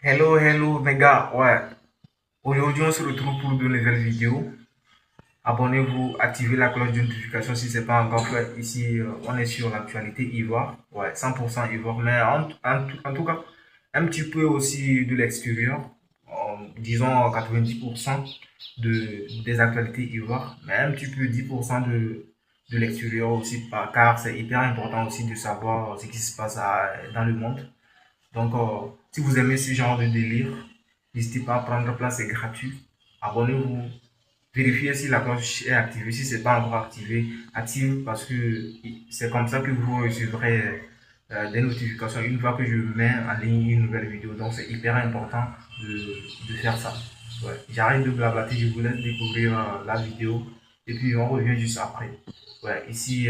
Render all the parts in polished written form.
Hello, hello mes gars, ouais. Aujourd'hui on se retrouve pour de nouvelles vidéos. Abonnez-vous, activez la cloche de notification si ce n'est pas encore fait. Ici, on est sur l'actualité Ivoire, ouais, 100% Ivoire, mais en tout cas, un petit peu aussi de l'extérieur, disons 90% des actualités Ivoire, mais un petit peu 10% de l'extérieur aussi, car c'est hyper important aussi de savoir ce qui se passe dans le monde. Donc, si vous aimez ce genre de délire, n'hésitez pas à prendre place, c'est gratuit. Abonnez-vous. Vérifiez si la cloche est activée. Si ce n'est pas encore activé, active parce que c'est comme ça que vous recevrez des notifications une fois que je mets en ligne une nouvelle vidéo. Donc, c'est hyper important de faire ça. Ouais. J'arrête de blablater, je vous laisse découvrir la vidéo et puis on revient juste après. Ouais, ici,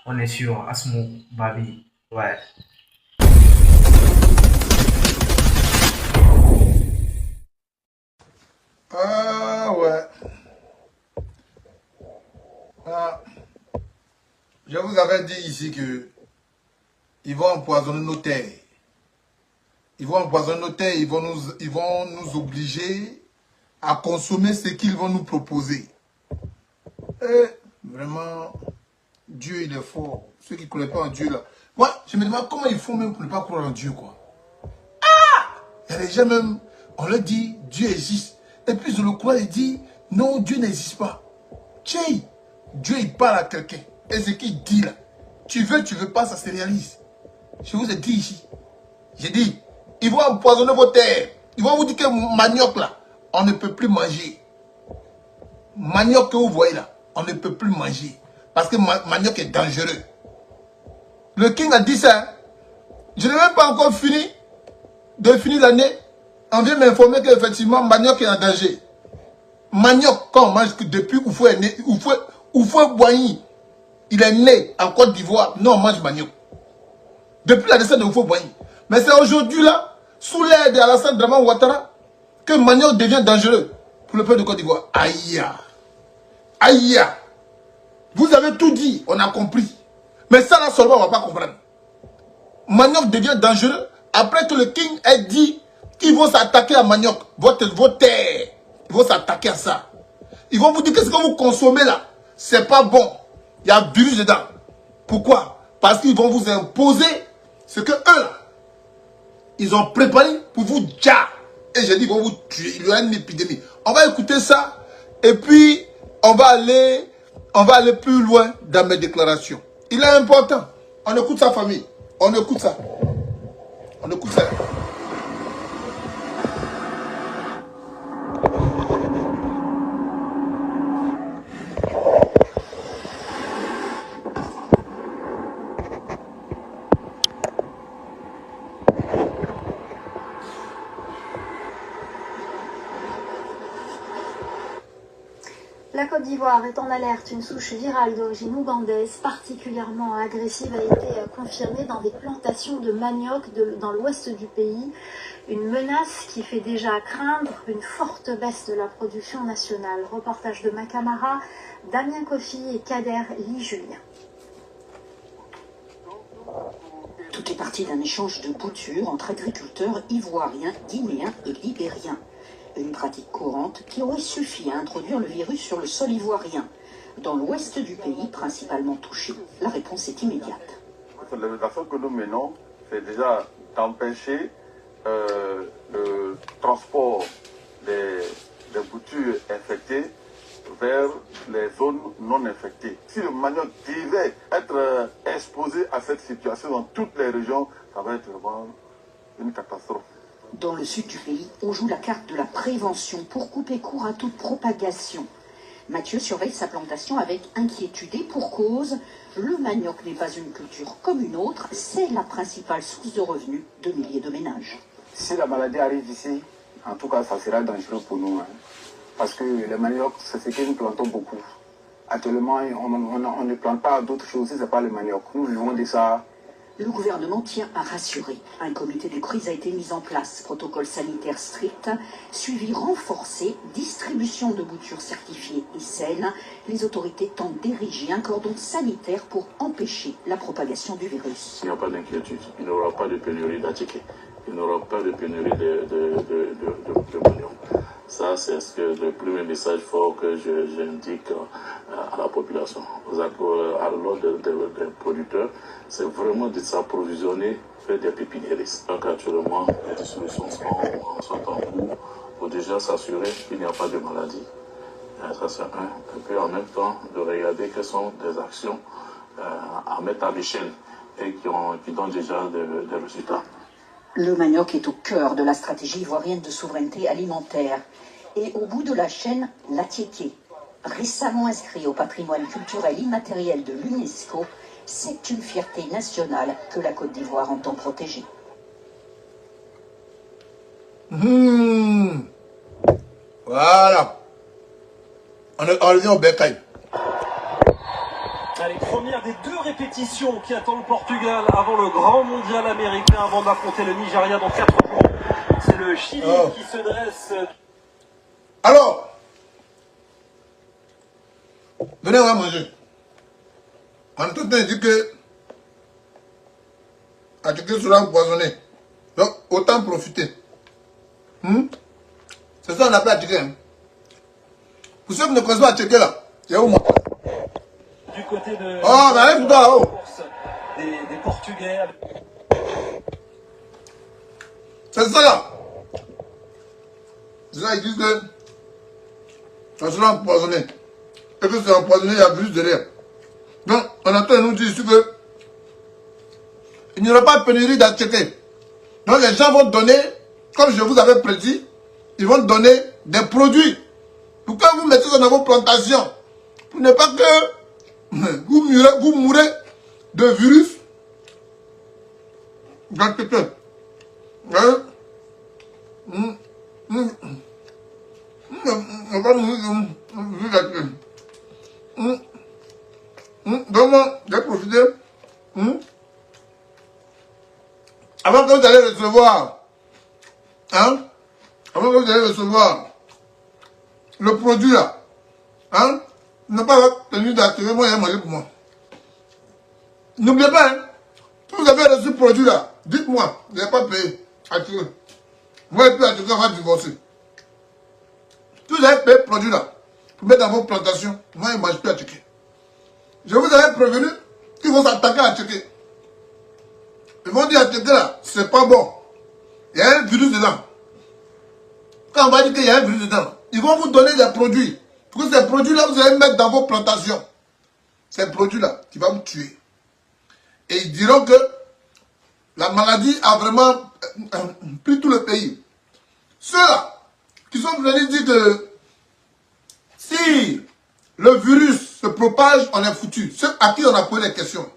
on est sur Asmo Babi. Ouais. Ah ouais. Ah, je vous avais dit ici que ils vont empoisonner nos terres. Ils vont empoisonner nos terres, ils vont nous obliger à consommer ce qu'ils vont nous proposer. Et vraiment, Dieu il est fort. Ceux qui ne croient pas en Dieu là. Moi, je me demande comment ils font même pour ne pas croire en Dieu quoi. Il y a des gens même, on leur dit Dieu existe. Et puis je le crois et dit non, Dieu n'existe pas. Tchè, Dieu il parle à quelqu'un. Et ce qu'il dit là, tu veux pas, ça se réalise. Je vous ai dit ici. J'ai dit, ils vont empoisonner vos terres. Ils vont vous dire que manioc là, on ne peut plus manger. Manioc que vous voyez là, on ne peut plus manger. Parce que manioc est dangereux. Le King a dit ça. Je n'ai même pas encore fini de finir l'année. On vient m'informer qu'effectivement manioc est en danger. Manioc, quand on mange depuis Oufou est né, Oufou Boigny, il est né en Côte d'Ivoire. Non, on mange manioc. Depuis la descente de Oufou Boigny. Mais c'est aujourd'hui là, sous l'aide d'Alassane Draman Ouattara, que manioc devient dangereux pour le peuple de Côte d'Ivoire. Aïe. Aïe. Vous avez tout dit, on a compris. Mais ça là seulement, on ne va pas comprendre. Manioc devient dangereux après que le King ait dit qu'ils vont s'attaquer à manioc, vos terres. Ils vont s'attaquer à ça. Ils vont vous dire que ce que vous consommez là, c'est pas bon. Il y a un virus dedans. Pourquoi? Parce qu'ils vont vous imposer ce que eux, ils ont préparé pour vous dire. Et j'ai dit, ils vont vous tuer. Il y aura une épidémie. On va écouter ça. Et puis, on va aller plus loin dans mes déclarations. Il est important. On écoute sa famille. On écoute ça. On écoute ça. La Côte d'Ivoire est en alerte. Une souche virale d'origine ougandaise particulièrement agressive a été confirmée dans des plantations de manioc dans l'ouest du pays. Une menace qui fait déjà craindre une forte baisse de la production nationale. Reportage de Macamara, Damien Kofi et Kader Lee-Julien. Tout est parti d'un échange de boutures entre agriculteurs ivoiriens, guinéens et libériens. Une pratique courante qui aurait suffi à introduire le virus sur le sol ivoirien. Dans l'ouest du pays, principalement touché, la réponse est immédiate. L'action que nous menons, c'est déjà d'empêcher le transport des boutures infectées vers les zones non infectées. Si le manioc devait être exposé à cette situation dans toutes les régions, ça va être vraiment une catastrophe. Dans le sud du pays, on joue la carte de la prévention pour couper court à toute propagation. Mathieu surveille sa plantation avec inquiétude et pour cause, le manioc n'est pas une culture comme une autre, c'est la principale source de revenus de milliers de ménages. Si la maladie arrive ici, en tout cas, ça sera dangereux pour nous. Parce que le manioc, c'est ce que nous plantons beaucoup. Actuellement, on ne plante pas d'autres choses si ce n'est pas le manioc. Nous vivons de ça. Le gouvernement tient à rassurer. Un comité de crise a été mis en place. Protocole sanitaire strict, suivi renforcé, distribution de boutures certifiées et saines. Les autorités tentent d'ériger un cordon sanitaire pour empêcher la propagation du virus. Il n'y a pas d'inquiétude. Il n'y aura pas de pénurie d'articles. il n'y aura pas de pénurie de manioc. Ça, c'est le premier message fort que j'indique à la population. À l'ordre des producteurs, c'est vraiment de s'approvisionner vers des pépiniéristes. Donc actuellement, les distributions sont en cours pour déjà s'assurer qu'il n'y a pas de maladie. Ça c'est un. Et puis en même temps, de regarder quelles sont des actions à mettre à l'échelle et qui donnent déjà des résultats. Le manioc est au cœur de la stratégie ivoirienne de souveraineté alimentaire. Et au bout de la chaîne, l'attiéké. Récemment inscrit au patrimoine culturel immatériel de l'UNESCO, c'est une fierté nationale que la Côte d'Ivoire entend protéger. Voilà. On revient au bécail. Allez, première des 2 répétitions qui attend le Portugal avant le grand mondial américain, avant d'affronter le Nigeria dans 4 jours. C'est le Chili qui se dresse. Alors, venez, on va manger. En tout temps, il dit que l'attiéké sera empoisonné. Donc, autant profiter. C'est ça qu'on appelle l'attiéké. Hein? Pour ceux qui ne connaissent pas l'attiéké là, il y a où moi? Du côté de des Portugais. C'est ça là. C'est ça, ils disent que ça sera empoisonné. Et que c'est empoisonné, il y a virus derrière. Donc, on entend nous dire ici que il n'y aura pas de pénurie d'attiéké. Donc, les gens vont donner, comme je vous avais prédit, ils vont donner des produits. Pour que vous mettez ça dans vos plantations. Pour ne pas que vous mourrez de virus d'attiéké. Hein? On va mourir d'attiéké. Donc, j'ai profité. Avant que vous allez recevoir, hein? Avant que vous allez recevoir le produit là, hein? Ne pas tenu d'attirer, moi, il y a mangé pour moi. N'oubliez pas, hein? Si vous avez reçu le produit là, dites-moi, vous n'avez pas payé. Attirez. Moi et puis attirer, on va divorcer. Si vous avez payé le produit là, pour mettre dans vos plantations, moi, il ne mange plus attirer. Je vous avais prévenu qu'ils vont s'attaquer à l'attiéké. Ils vont dire à l'attiéké là, c'est pas bon. Il y a un virus dedans. Quand on va dire qu'il y a un virus dedans, ils vont vous donner des produits. Pour que ces produits-là, vous allez mettre dans vos plantations. Ces produits-là, qui vont vous tuer. Et ils diront que la maladie a vraiment pris tout le pays. Ceux-là qui sont venus dire que si le virus se propage, on est foutu. Ceux à qui on a posé des questions.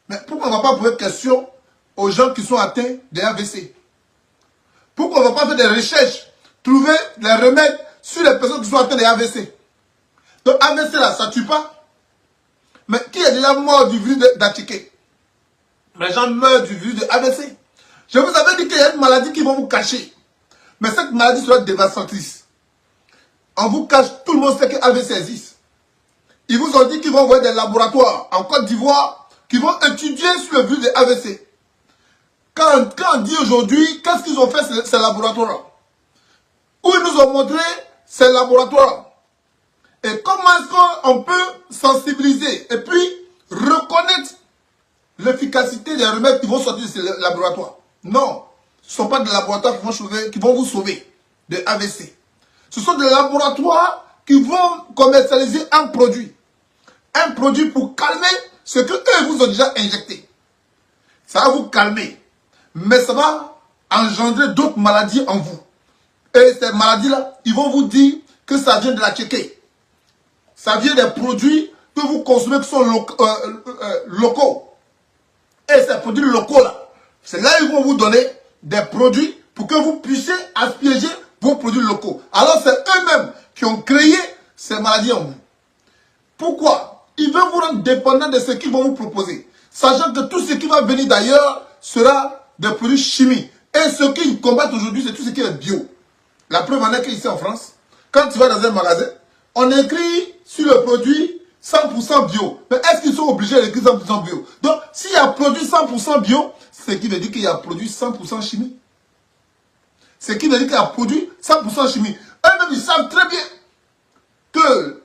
Mais pourquoi on ne va pas poser des questions aux gens qui sont atteints des AVC? Pourquoi on ne va pas faire des recherches, trouver des remèdes sur les personnes qui sont atteintes des AVC? Donc AVC là, ça ne tue pas. Mais qui est déjà mort du virus d'attiéké? Les gens meurent du virus de AVC. Je vous avais dit qu'il y a une maladie qui va vous cacher. Mais cette maladie sera dévastatrice. On vous cache, tout le monde sait que AVC existe. Ils vous ont dit qu'ils vont envoyer des laboratoires en Côte d'Ivoire qui vont étudier sur le virus de AVC. Quand on dit aujourd'hui, qu'est-ce qu'ils ont fait ces laboratoires-là? Où ils nous ont montré ces laboratoires. Et comment est-ce qu'on peut sensibiliser et puis reconnaître l'efficacité des remèdes qui vont sortir de ces laboratoires? Non, ce ne sont pas des laboratoires qui vont vous sauver de AVC. Ce sont des laboratoires qui vont commercialiser un produit. Un produit pour calmer ce que eux vous ont déjà injecté. Ça va vous calmer. Mais ça va engendrer d'autres maladies en vous. Et ces maladies-là, ils vont vous dire que ça vient de l'attiéké. Ça vient des produits que vous consommez qui sont locaux. Et ces produits locaux-là, c'est là qu'ils vont vous donner des produits pour que vous puissiez aspiéger vos produits locaux. Alors c'est eux-mêmes qui ont créé ces maladies en vous. Pourquoi? Ils veulent vous rendre dépendant de ce qu'ils vont vous proposer. Sachant que tout ce qui va venir d'ailleurs sera des produits chimiques. Et ce qu'ils combattent aujourd'hui, c'est tout ce qui est bio. La preuve en est qu'ici en France, quand tu vas dans un magasin, on écrit sur le produit 100% bio. Mais est-ce qu'ils sont obligés d'écrire 100% bio? Donc, s'il y a produit 100% bio, ce qui veut dire qu'il a produit 100% chimie. Ce qui veut dire qu'il a produit 100% chimie. Eux-mêmes, ils savent très bien que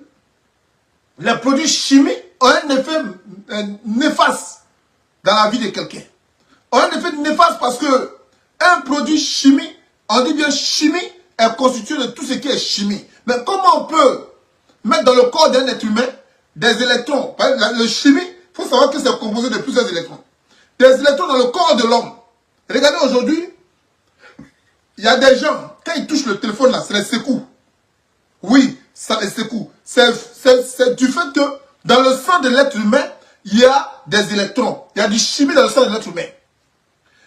les produits chimiques ont un effet néfaste dans la vie de quelqu'un. Ont un effet néfaste parce que un produit chimique, on dit bien chimie, est constitué de tout ce qui est chimie. Mais comment on peut mettre dans le corps d'un être humain des électrons? Par exemple, le chimie, il faut savoir que c'est composé de plusieurs électrons. Des électrons dans le corps de l'homme. Regardez aujourd'hui, il y a des gens, quand ils touchent le téléphone là, c'est les secoues. Oui, ça les secoue. C'est du fait que dans le sang de l'être humain, il y a des électrons. Il y a du chimie dans le sang de l'être humain.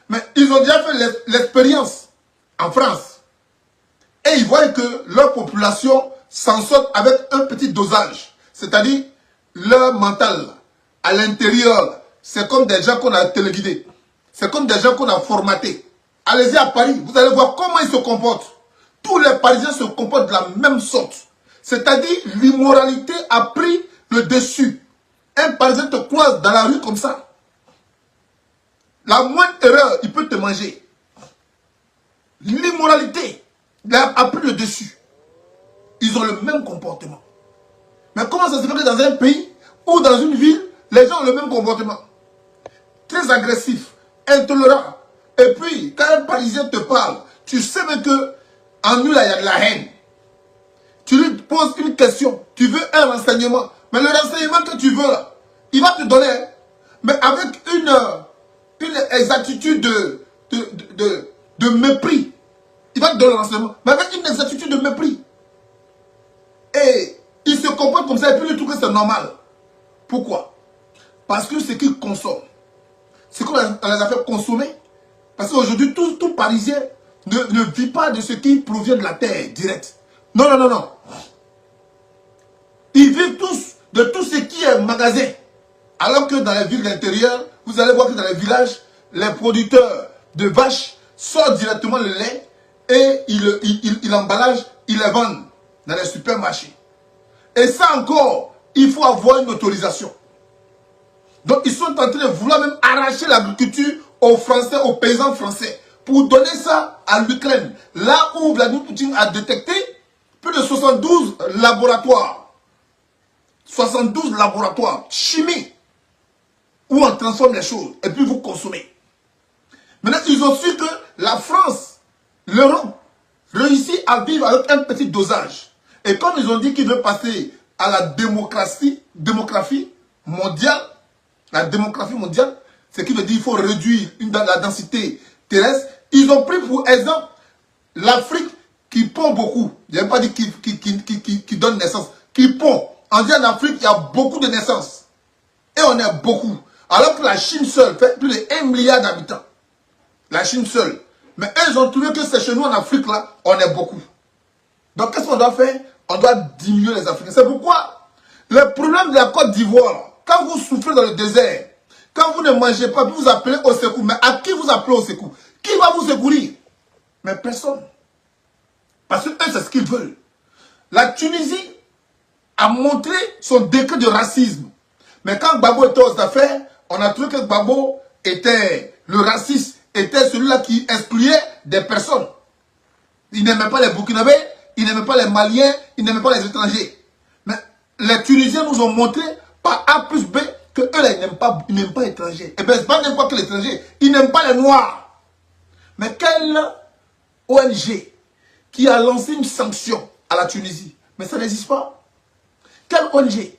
Mais ils ont déjà fait l'expérience en France. Et ils voient que leur population s'en sort avec un petit dosage. C'est-à-dire, leur mental, à l'intérieur, c'est comme des gens qu'on a téléguidés. C'est comme des gens qu'on a formatés. Allez-y à Paris, vous allez voir comment ils se comportent. Tous les Parisiens se comportent de la même sorte. C'est-à-dire, l'immoralité a pris le dessus. Un Parisien te croise dans la rue comme ça. La moindre erreur, il peut te manger. L'immoralité a pris le dessus. Ils ont le même comportement. Mais comment ça se fait que dans un pays ou dans une ville, les gens ont le même comportement? Très agressif, intolérant. Et puis, quand un Parisien te parle, tu sais même que en nous, là, il y a de la haine. Tu lui poses une question, tu veux un renseignement. Mais le renseignement que tu veux, là, il va te donner, mais avec une exactitude de mépris. Il va te donner le renseignement, mais avec une exactitude de mépris. Et il se comporte comme ça et puis il trouve que c'est normal. Pourquoi? Parce que ce qu'il consomme, c'est qu'on les a fait consommer. Parce qu'aujourd'hui, tout Parisien ne vit pas de ce qui provient de la terre direct. Non, non, non, non. Ils vivent tous de tout ce qui est magasin. Alors que dans les villes d'intérieur, vous allez voir que dans les villages, les producteurs de vaches sortent directement le lait et ils l'emballagent, ils les vendent dans les supermarchés. Et ça encore, il faut avoir une autorisation. Donc ils sont en train de vouloir même arracher l'agriculture aux Français, aux paysans français, pour donner ça à l'Ukraine. Là où Vladimir Poutine a détecté plus de 72 laboratoires. 72 laboratoires chimiques où on transforme les choses et puis vous consommez. Maintenant, ils ont su que la France, l'Europe, réussit à vivre avec un petit dosage. Et comme ils ont dit qu'ils veulent passer à la démographie mondiale, ce qui veut dire qu'il faut réduire la densité terrestre, ils ont pris pour exemple l'Afrique qui pond beaucoup. Je n'ai pas dit qui donne naissance, qui pond. On dit en Afrique, il y a beaucoup de naissances. Et on est beaucoup. Alors que la Chine seule fait plus de 1 milliard d'habitants. La Chine seule. Mais elles ont trouvé que c'est chez nous en Afrique, là, on est beaucoup. Donc qu'est-ce qu'on doit faire? On doit diminuer les Africains. C'est pourquoi le problème de la Côte d'Ivoire, quand vous souffrez dans le désert, quand vous ne mangez pas, vous appelez au secours. Mais à qui vous appelez au secours? Qui va vous secourir? Mais personne. Parce que eux, c'est ce qu'ils veulent. La Tunisie a montré son décret de racisme. Mais quand Gbagbo était aux affaires, on a trouvé que Gbagbo était, le raciste, était celui-là qui excluait des personnes. Il n'aimait pas les Burkinabés, il n'aimait pas les Maliens, il n'aimait pas les étrangers. Mais les Tunisiens nous ont montré par A plus B que eux là, ils n'aiment pas les étrangers. Et bien, c'est pas n'importe quel étranger, ils n'aiment pas les Noirs. Mais quelle ONG qui a lancé une sanction à la Tunisie? Mais ça n'existe pas. Quelle ONG?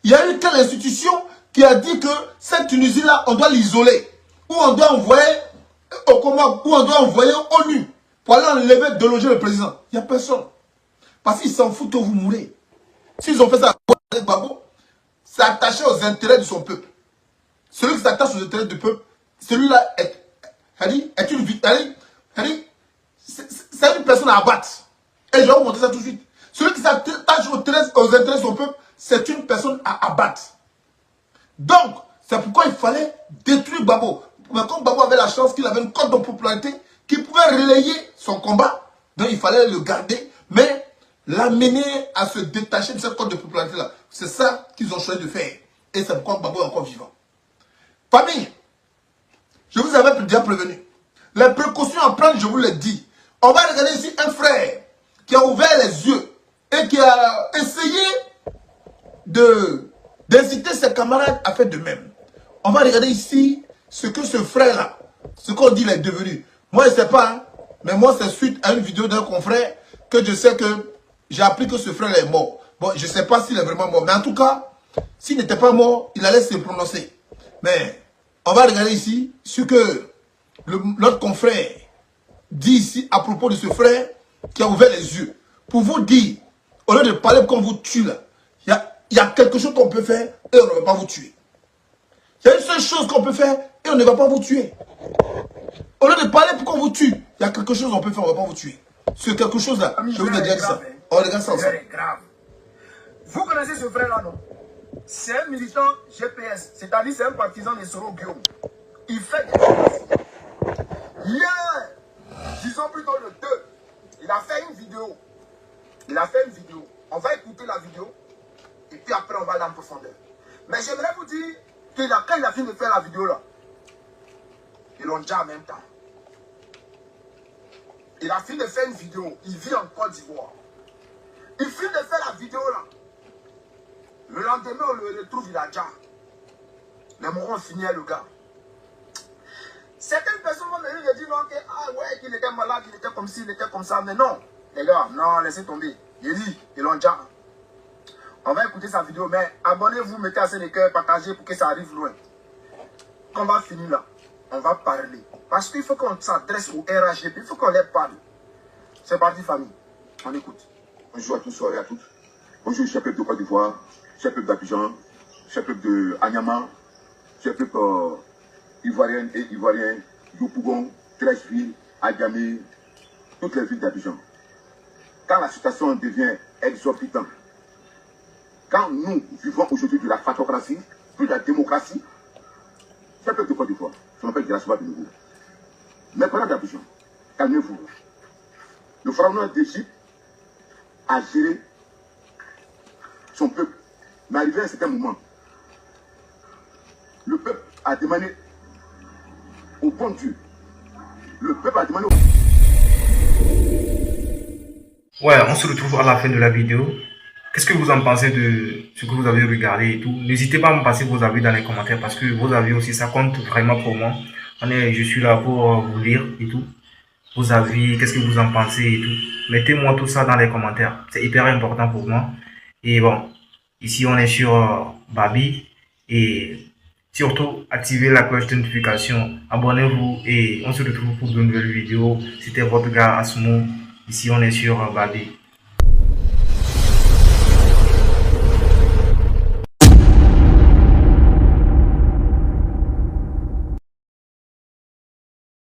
Il y a eu quelle institution qui a dit que cette Tunisie-là, on doit l'isoler? Ou on doit envoyer au Comores, ou on doit envoyer ONU pour aller enlever, déloger le président? Il n'y a personne. Parce qu'ils s'en foutent que vous mourrez. S'ils ont fait ça avec Gbagbo, c'est attaché aux intérêts de son peuple. Celui qui s'attache aux intérêts du peuple, celui-là est une victime. C'est une personne à abattre. Et je vais vous montrer ça tout de suite. Celui qui s'attache aux intérêts de son peuple, c'est une personne à abattre. Donc, c'est pourquoi il fallait détruire Gbagbo. Mais comme Gbagbo avait la chance qu'il avait une cote de popularité qui pouvait relayer son combat, donc il fallait le garder, mais l'amener à se détacher de cette cote de popularité-là. C'est ça qu'ils ont choisi de faire. Et c'est pourquoi Gbagbo est encore vivant. Famille, Je vous avais déjà prévenu. Les précautions à prendre, je vous l'ai dit. On va regarder ici un frère qui a ouvert les yeux et qui a essayé d'inciter ses camarades à faire de même. On va regarder ici ce que ce frère-là, ce qu'on dit il est devenu. Moi, je ne sais pas, hein, mais moi, c'est suite à une vidéo d'un confrère que je sais que j'ai appris que ce frère est mort. Bon, je ne sais pas s'il est vraiment mort, mais en tout cas, s'il n'était pas mort, il allait se prononcer. Mais on va regarder ici ce que l'autre confrère dit ici à propos de ce frère qui a ouvert les yeux. Pour vous dire, au lieu de parler pour qu'on vous tue là, il y a quelque chose qu'on peut faire et on ne va pas vous tuer. Il y a une seule chose qu'on peut faire et on ne va pas vous tuer. Au lieu de parler pour qu'on vous tue, il y a quelque chose qu'on peut faire, on ne va pas vous tuer. Ce quelque chose là, je vous ai dit ça. On regarde ça ensemble. Grave. Vous connaissez ce frère-là, non? C'est un militant GPS, c'est-à-dire c'est un partisan de Soro Guillaume. Il fait des choses. Hier, disons plutôt le 2, il a fait une vidéo. On va écouter la vidéo et puis après on va aller en profondeur. Mais j'aimerais vous dire que quand il a fini de faire la vidéo là, ils l'ont déjà en même temps. Il a fini de faire une vidéo, il vit en Côte d'Ivoire. Il finit de faire la vidéo là. Le lendemain, on le retrouve, il a déjà. Les morons finissent le gars. Certaines personnes vont venir me dire non, ah ouais, qu'il était malade, il était comme ci, il était comme ça. Mais non, les gars, non, laissez tomber. Il dit, ils l'ont déjà. On va écouter sa vidéo, mais abonnez-vous, mettez assez de cœur, partagez pour que ça arrive loin. Quand on va finir là, on va parler. Parce qu'il faut qu'on s'adresse au RHDP, il faut qu'on les parle. C'est parti, famille. On écoute. Bonjour à tous et à toutes. Bonjour, chers peuple de Côte d'Ivoire, chers peuple d'Abidjan, chers peuple de Anyama, chers peuple ivoiriennes et ivoiriens, Yopougon, Treichville, Agamé, toutes les villes d'Abidjan. Quand la situation devient exorbitante, quand nous vivons aujourd'hui de la fatocratie, plus de la démocratie, chers peuple de Côte d'Ivoire, je m'appelle Grassoua de nouveau. Mais pendant d'Abidjan, calmez-vous. Le pharaon d'Égypte a géré son peuple. Mais arrivé à un certain moment, le peuple a demandé au bon Dieu. Le peuple a demandé au... Ouais, on se retrouve à la fin de la vidéo. Qu'est-ce que vous en pensez de ce que vous avez regardé et tout? N'hésitez pas à me passer vos avis dans les commentaires parce que vos avis aussi, ça compte vraiment pour moi. Je suis là pour vous lire et tout. Vos avis, qu'est-ce que vous en pensez et tout. Mettez-moi tout ça dans les commentaires. C'est hyper important pour moi. Et bon, ici on est sur Babi. Et surtout, activez la cloche de notification. Abonnez-vous et on se retrouve pour de nouvelles vidéos. C'était votre gars Asmo. Ici on est sur Babi.